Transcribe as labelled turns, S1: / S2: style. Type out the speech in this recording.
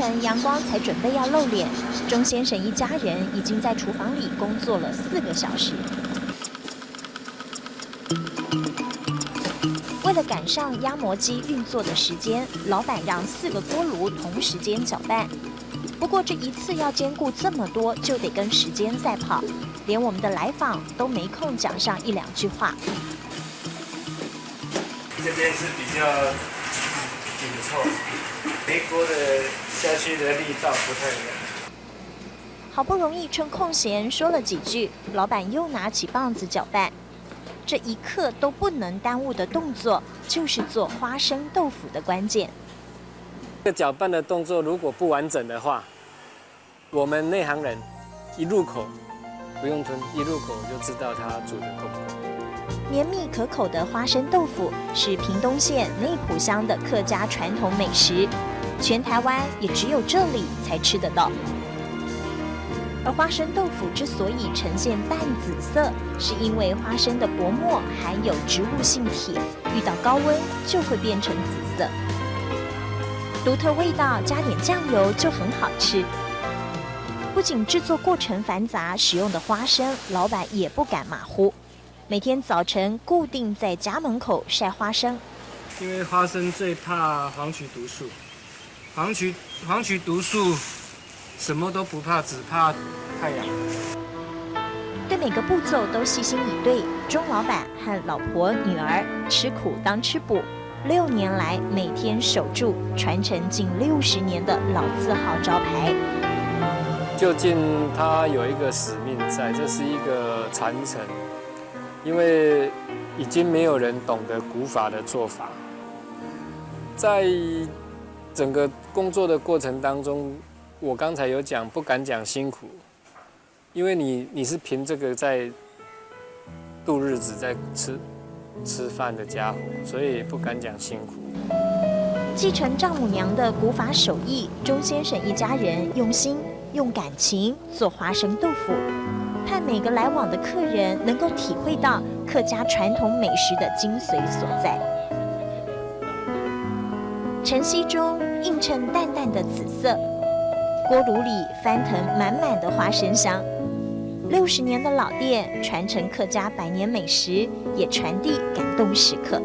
S1: 晨阳光才准备要露脸，钟先生一家人已经在厨房里工作了4个小时。为了赶上压模机运作的时间，老板让4个锅炉同时间搅拌。不过这一次要兼顾这么多，就得跟时间赛跑，连我们的来访都没空讲上1、2句话。
S2: 这边是比较紧凑，每锅的下去的力道不太一样。
S1: 好不容易趁空闲说了几句，老板又拿起棒子搅拌。这一刻都不能耽误的动作，就是做花生豆腐的关键。
S3: 这个搅拌的动作如果不完整的话，我们内行人一入口不用吞，一入口就知道它煮的够不够。
S1: 绵密可口的花生豆腐是屏东县内埔乡的客家传统美食，全台湾也只有这里才吃得到。而花生豆腐之所以呈现淡紫色，是因为花生的薄膜含有植物性铁，遇到高温就会变成紫色。独特味道加点酱油就很好吃。不仅制作过程繁杂，使用的花生老板也不敢马虎，每天早晨固定在家门口晒花生。
S2: 因为花生最怕黄曲毒素，黄曲毒素什么都不怕，只怕太阳。
S1: 对每个步骤都细心以对，钟老板和老婆女儿吃苦当吃补，6年来每天守住，传承近60年的老字号招牌。
S3: 究竟它有一个使命在，这是一个传承，因为已经没有人懂得古法的做法，在整个工作的过程当中，我刚才有讲，不敢讲辛苦，因为你是凭这个在度日子，在吃饭的家伙，所以不敢讲辛苦。
S1: 继承丈母娘的古法手艺，钟先生一家人用心用感情做花生豆腐，盼每个来往的客人能够体会到客家传统美食的精髓所在。晨曦中映衬淡淡的紫色，锅炉里翻腾满满的花生香。60年的老店传承客家100年美食，也传递感动时刻。